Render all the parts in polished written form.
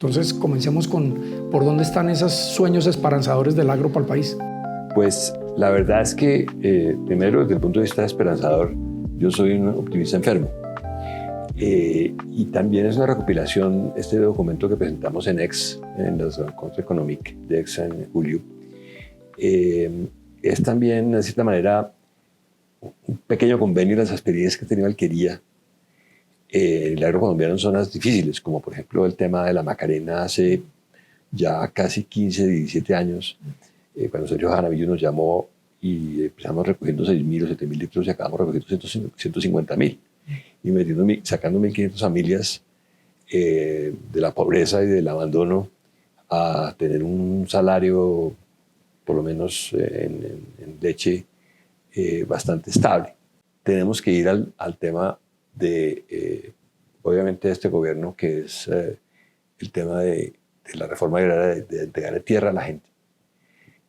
Entonces, comencemos por dónde están esos sueños esperanzadores del agro para el país. Pues la verdad es que, primero, desde el punto de vista esperanzador, yo soy un optimista enfermo. Y también es una recopilación, este documento que presentamos en EX, en la Conference Economic de EX en julio, es también, de cierta manera, un pequeño convenio de las experiencias que ha tenido Alquería el agro colombiano en zonas difíciles, como por ejemplo el tema de la Macarena hace ya casi 15, 17 años, cuando Sergio Jaramillo nos llamó y empezamos recogiendo 6.000 o 7.000 litros y acabamos recogiendo 150.000 y sacando 1.500 familias de la pobreza y del abandono a tener un salario, por lo menos en leche, bastante estable. Tenemos que ir al tema de, obviamente, este gobierno, que es el tema de la reforma agraria, de entregarle tierra a la gente,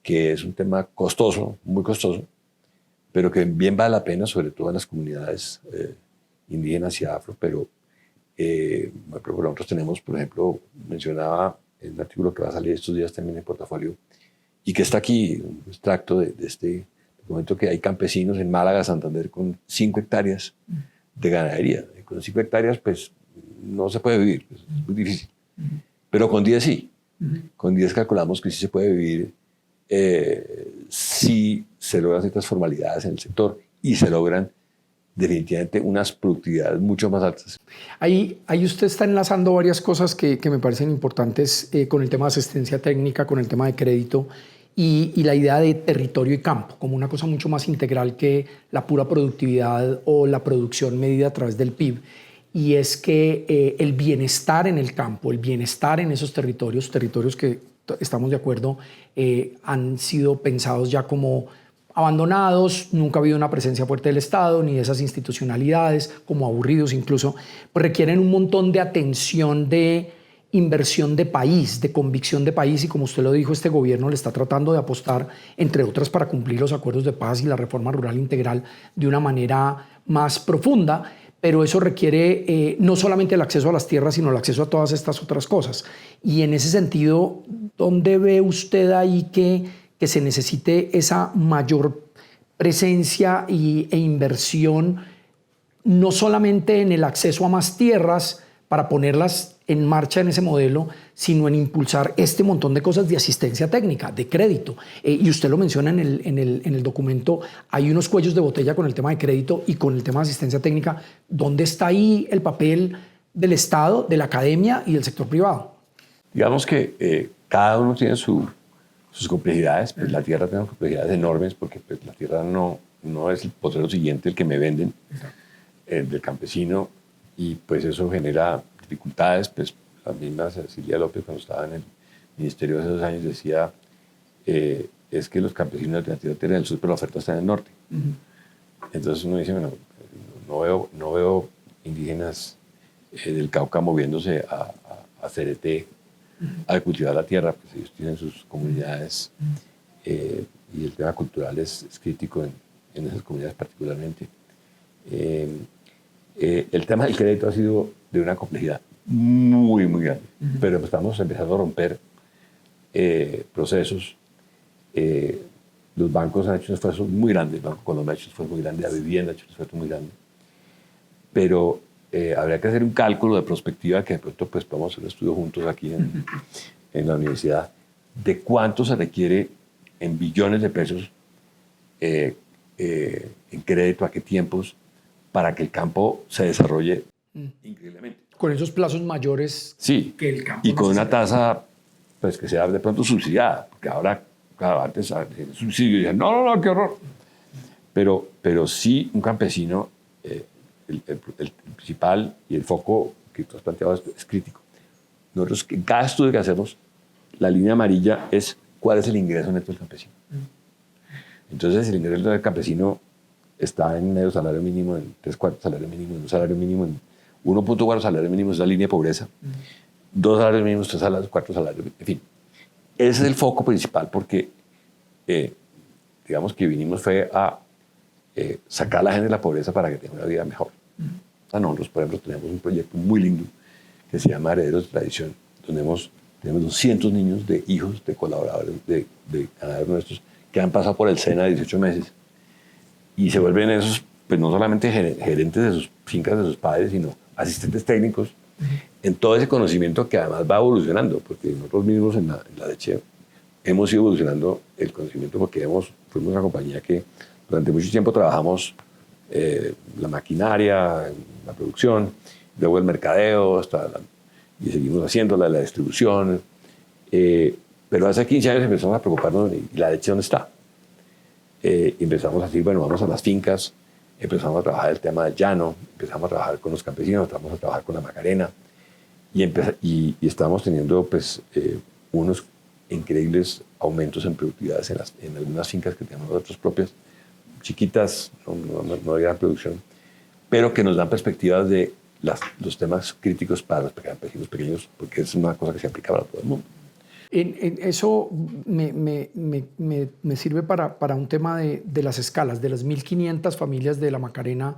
que es un tema costoso, muy costoso, pero que bien vale la pena, sobre todo en las comunidades indígenas y afro. Pero nosotros tenemos, por ejemplo, mencionaba en un artículo que va a salir estos días también en Portafolio, y que está aquí, un extracto de este documento, que hay campesinos en Málaga, Santander, con 5 hectáreas de ganadería. Con 5 hectáreas, pues, no se puede vivir, pues, es muy difícil. Pero con 10 sí. Con 10 calculamos que sí se puede vivir si se logran ciertas formalidades en el sector y se logran definitivamente unas productividades mucho más altas. Ahí usted está enlazando varias cosas que me parecen importantes con el tema de asistencia técnica, con el tema de crédito y la idea de territorio y campo, como una cosa mucho más integral que la pura productividad o la producción medida a través del PIB. Y es que el bienestar en el campo, el bienestar en esos territorios que estamos de acuerdo, han sido pensados ya como abandonados, nunca ha habido una presencia fuerte del Estado ni de esas institucionalidades, como aburridos incluso, pues requieren un montón de atención, de inversión de país, de convicción de país, y como usted lo dijo, este gobierno le está tratando de apostar, entre otras, para cumplir los acuerdos de paz y la reforma rural integral de una manera más profunda. Pero eso requiere no solamente el acceso a las tierras, sino el acceso a todas estas otras cosas. Y en ese sentido, ¿dónde ve usted ahí que se necesite esa mayor presencia e inversión, no solamente en el acceso a más tierras para ponerlas en marcha en ese modelo, sino en impulsar este montón de cosas de asistencia técnica, de crédito? Y usted lo menciona en el documento, hay unos cuellos de botella con el tema de crédito y con el tema de asistencia técnica. ¿Dónde está ahí el papel del Estado, de la academia y del sector privado? Digamos que cada uno tiene sus complejidades. Pues la tierra tiene complejidades enormes, porque pues, la tierra no es el potrero siguiente el que me venden, del campesino, y pues eso genera dificultades. Pues la misma Cecilia López, cuando estaba en el ministerio hace 2 años, decía es que los campesinos de la tierra tienen el sur, pero la oferta está en el norte. Entonces uno dice, bueno, no veo indígenas del Cauca moviéndose a Cereté a cultivar la tierra, pues ellos tienen sus comunidades y el tema cultural es crítico en esas comunidades particularmente. El tema del crédito ha sido de una complejidad muy, muy grande, pero estamos empezando a romper procesos. Los bancos han hecho un esfuerzo muy grande, el Banco Colombia ha hecho un esfuerzo muy grande, la vivienda ha hecho un esfuerzo muy grande, pero habría que hacer un cálculo de prospectiva, que de pronto pues podemos hacer un estudio juntos aquí en la universidad, de cuánto se requiere en billones de pesos en crédito, a qué tiempos, para que el campo se desarrolle increíblemente. Con esos plazos mayores, sí, que el campo y con necesita. una tasa pues, que sea de pronto subsidiada, porque ahora, claro, antes el subsidio y dicen, no, qué horror. Pero sí, un campesino, el principal y el foco que tú has planteado es crítico. Nosotros, en cada estudio que hacemos, la línea amarilla es cuál es el ingreso neto del campesino. Entonces, el ingreso neto del campesino está en medio salario mínimo, en 3/4 salario mínimo, en un salario mínimo, en 1.4 salario mínimo, es la línea de pobreza, 2 salarios mínimos, 3 salarios, 4 salarios, en fin. Ese es el foco principal, porque digamos que vinimos fue a sacar a la gente de la pobreza para que tenga una vida mejor. O sea, nosotros, por ejemplo, tenemos un proyecto muy lindo que se llama Herederos de Tradición, tenemos 200 niños de hijos de colaboradores de ganaderos nuestros que han pasado por el SENA de 18 meses y se vuelven esos, pues no solamente gerentes de sus fincas de sus padres, sino asistentes técnicos en todo ese conocimiento que además va evolucionando, porque nosotros mismos en la leche hemos ido evolucionando el conocimiento porque fuimos una compañía que durante mucho tiempo trabajamos la maquinaria, la producción, luego el mercadeo, y seguimos haciéndola, la distribución. Pero hace 15 años empezamos a preocuparnos y la leche dónde está. Empezamos a decir, bueno, vamos a las fincas, empezamos a trabajar el tema del llano, empezamos a trabajar con los campesinos, empezamos a trabajar con la Macarena y estamos teniendo pues, unos increíbles aumentos en productividades en algunas fincas que tenemos nosotros propias, chiquitas, no de gran producción, pero que nos dan perspectivas de los temas críticos para los campesinos pequeños, porque es una cosa que se aplica para todo el mundo. Eso me sirve para un tema de las escalas, de las 1.500 familias de la Macarena.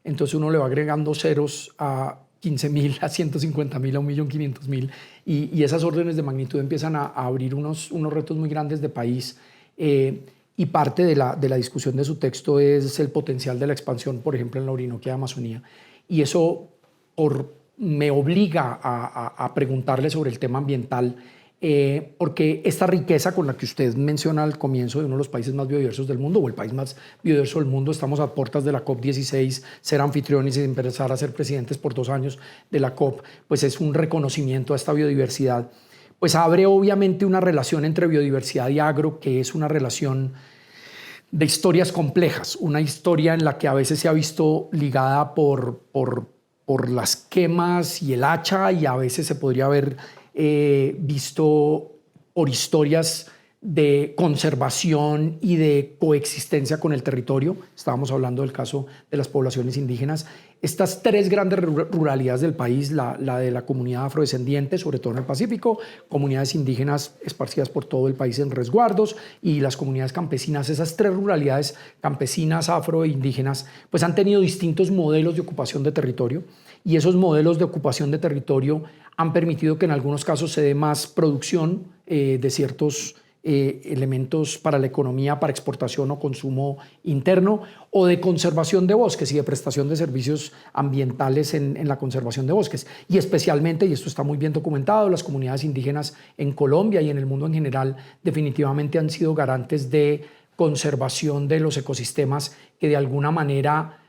Entonces uno le va agregando ceros a 15.000, a 150.000, a 1.500.000 y esas órdenes de magnitud empiezan a abrir unos retos muy grandes de país. Y parte de la discusión de su texto es el potencial de la expansión, por ejemplo, en la Orinoquia de Amazonía. Y eso me obliga a preguntarle sobre el tema ambiental, porque esta riqueza con la que usted menciona al comienzo de uno de los países más biodiversos del mundo, o el país más biodiverso del mundo, estamos a puertas de la COP16, ser anfitriones y empezar a ser presidentes por 2 años de la COP, pues es un reconocimiento a esta biodiversidad. Pues abre obviamente una relación entre biodiversidad y agro, que es una relación de historias complejas, una historia en la que a veces se ha visto ligada por las quemas y el hacha, y a veces se podría haber visto por historias de conservación y de coexistencia con el territorio. Estábamos hablando del caso de las poblaciones indígenas. Estas 3 grandes ruralidades del país, la de la comunidad afrodescendiente, sobre todo en el Pacífico, comunidades indígenas esparcidas por todo el país en resguardos y las comunidades campesinas, esas 3 ruralidades campesinas, afro e indígenas, pues han tenido distintos modelos de ocupación de territorio y esos modelos de ocupación de territorio han permitido que en algunos casos se dé más producción de ciertos elementos para la economía, para exportación o consumo interno, o de conservación de bosques y de prestación de servicios ambientales en la conservación de bosques. Y especialmente, y esto está muy bien documentado, las comunidades indígenas en Colombia y en el mundo en general definitivamente han sido garantes de conservación de los ecosistemas que de alguna manera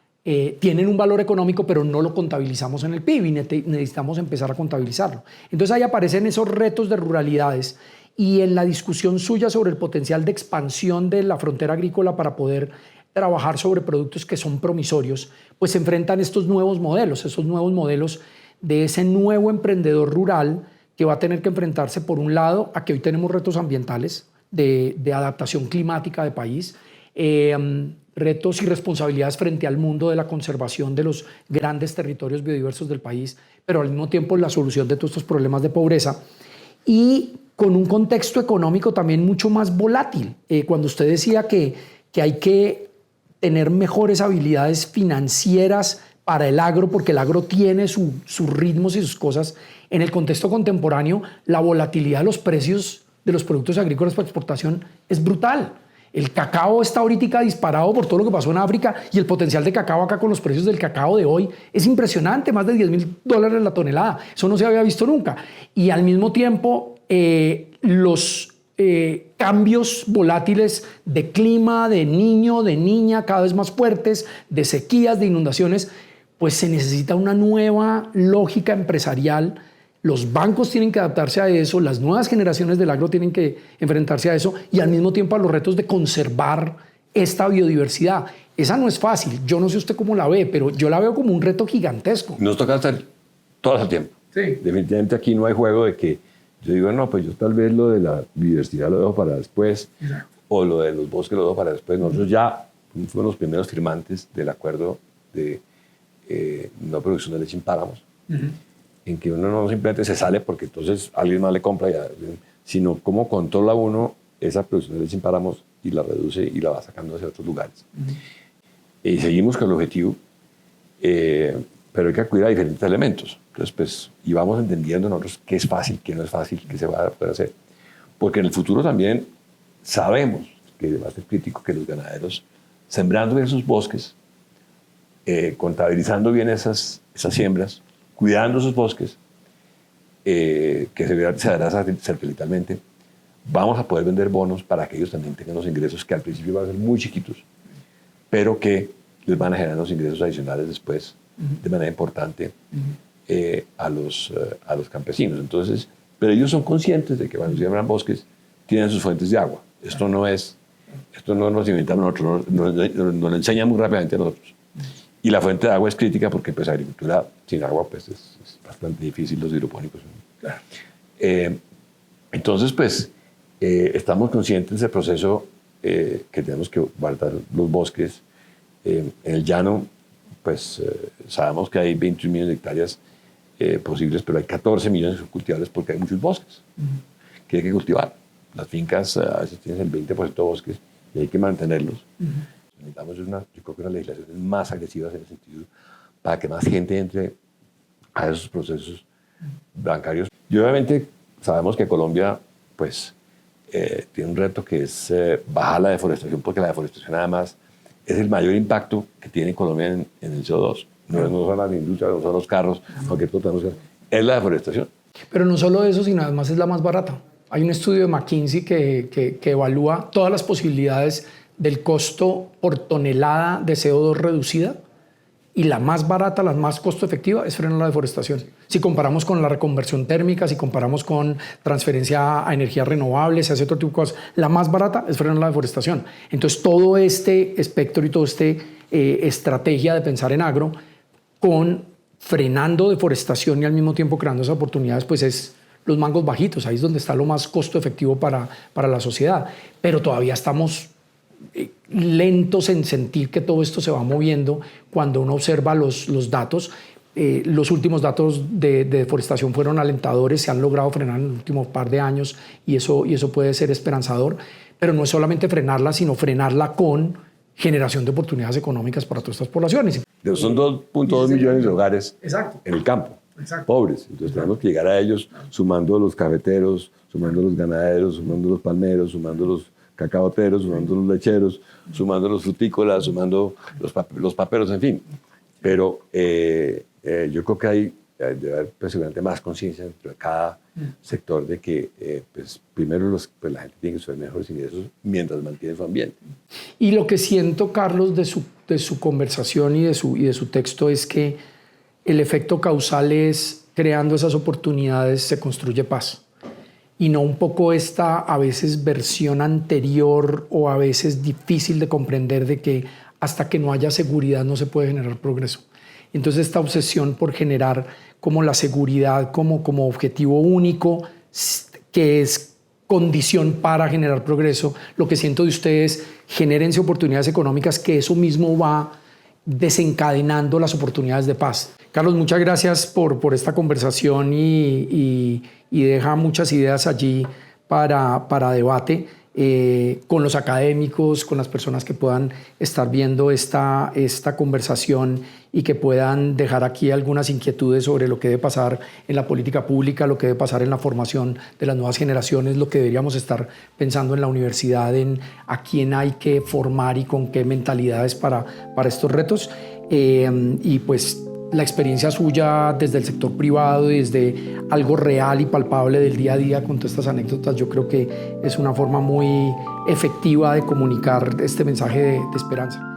tienen un valor económico, pero no lo contabilizamos en el PIB y necesitamos empezar a contabilizarlo. Entonces ahí aparecen esos retos de ruralidades. Y en la discusión suya sobre el potencial de expansión de la frontera agrícola para poder trabajar sobre productos que son promisorios, pues se enfrentan estos nuevos modelos de ese nuevo emprendedor rural que va a tener que enfrentarse, por un lado, a que hoy tenemos retos ambientales de adaptación climática de país, retos y responsabilidades frente al mundo de la conservación de los grandes territorios biodiversos del país, pero al mismo tiempo la solución de todos estos problemas de pobreza. Y con un contexto económico también mucho más volátil. Cuando usted decía que hay que tener mejores habilidades financieras para el agro, porque el agro tiene sus ritmos y sus cosas, en el contexto contemporáneo, la volatilidad de los precios de los productos agrícolas para exportación es brutal. El cacao está ahorita disparado por todo lo que pasó en África y el potencial de cacao acá con los precios del cacao de hoy es impresionante, más de $10.000 la tonelada. Eso no se había visto nunca. Y al mismo tiempo, los cambios volátiles de clima, de niño, de niña, cada vez más fuertes, de sequías, de inundaciones, pues se necesita una nueva lógica empresarial. Los bancos tienen que adaptarse a eso, las nuevas generaciones del agro tienen que enfrentarse a eso y al mismo tiempo a los retos de conservar esta biodiversidad. Esa no es fácil, yo no sé usted cómo la ve, pero yo la veo como un reto gigantesco. Nos toca hacer todo el tiempo. Sí. Definitivamente aquí no hay juego de que yo digo, no, pues yo tal vez lo de la biodiversidad lo dejo para después, o lo de los bosques lo dejo para después. Nosotros ya fuimos los primeros firmantes del acuerdo de no producción de leche en páramos, en que uno no simplemente se sale porque entonces alguien más le compra, sino cómo controla uno esa producción de leche en páramos y la reduce y la va sacando hacia otros lugares. Y seguimos con el objetivo, pero hay que acudir a diferentes elementos. Entonces, pues, y vamos entendiendo nosotros qué es fácil, qué no es fácil, qué se va a poder hacer. Porque en el futuro también sabemos que va a ser crítico que los ganaderos, sembrando bien sus bosques, contabilizando bien esas siembras, cuidando esos bosques, que se dará satelitalmente, vamos a poder vender bonos para que ellos también tengan los ingresos que al principio van a ser muy chiquitos, pero que les van a generar los ingresos adicionales después de manera importante a los campesinos. Entonces, pero ellos son conscientes de que cuando siembran bosques tienen sus fuentes de agua. Esto no nos inventamos nosotros, nos lo enseñan muy rápidamente a nosotros. Y la fuente de agua es crítica porque pues, agricultura sin agua pues, es bastante difícil, los hidropónicos. Claro. Entonces, pues, estamos conscientes del proceso que tenemos que guardar los bosques. En el llano, pues, sabemos que hay 21 millones de hectáreas posibles, pero hay 14 millones cultivables porque hay muchos bosques que hay que cultivar. Las fincas a veces tienen el 20% de bosques y hay que mantenerlos. Necesitamos yo creo que unas legislaciones más agresivas en ese sentido para que más gente entre a esos procesos bancarios. Y obviamente sabemos que Colombia pues, tiene un reto que es bajar la deforestación, porque la deforestación además es el mayor impacto que tiene Colombia en el CO2. No son las industrias, no son los carros, aunque todos tenemos es la deforestación. Pero no solo eso, sino además es la más barata. Hay un estudio de McKinsey que evalúa todas las posibilidades del costo por tonelada de CO2 reducida, y la más barata, la más costo efectiva es frenar la deforestación. Si comparamos con la reconversión térmica, si comparamos con transferencia a energías renovables, hace otro tipo de cosas, la más barata es frenar la deforestación. Entonces todo este espectro y toda esta estrategia de pensar en agro con frenando deforestación y al mismo tiempo creando esas oportunidades, pues es los mangos bajitos. Ahí es donde está lo más costo efectivo para la sociedad. Pero todavía estamos lentos en sentir que todo esto se va moviendo cuando uno observa los datos. Los últimos datos de deforestación fueron alentadores, se han logrado frenar en los últimos par de años y eso puede ser esperanzador, pero no es solamente frenarla, sino frenarla con generación de oportunidades económicas para todas estas poblaciones. Son 2.2 millones de hogares en el campo, pobres. Entonces tenemos que llegar a ellos sumando los cafeteros, sumando los ganaderos, sumando los palmeros, sumando los cacaoteros, sumando los lecheros, sumando los frutícolas, sumando los paperos, en fin. Pero yo creo que debe haber seguramente más conciencia dentro de cada sector de que pues, primero pues, la gente tiene que tener mejores ingresos mientras mantiene su ambiente. Y lo que siento, Carlos, de su conversación y de su texto es que el efecto causal es creando esas oportunidades se construye paz. Y no un poco esta a veces versión anterior o a veces difícil de comprender de que hasta que no haya seguridad no se puede generar progreso. Entonces esta obsesión por generar como la seguridad como objetivo único, que es condición para generar progreso, lo que siento de ustedes, genérense oportunidades económicas, que eso mismo va desencadenando las oportunidades de paz. Carlos, muchas gracias por esta conversación y deja muchas ideas allí para debate con los académicos, con las personas que puedan estar viendo esta conversación y que puedan dejar aquí algunas inquietudes sobre lo que debe pasar en la política pública, lo que debe pasar en la formación de las nuevas generaciones, lo que deberíamos estar pensando en la universidad, en a quién hay que formar y con qué mentalidades para estos retos. Y pues la experiencia suya desde el sector privado y desde algo real y palpable del día a día con todas estas anécdotas, yo creo que es una forma muy efectiva de comunicar este mensaje de esperanza.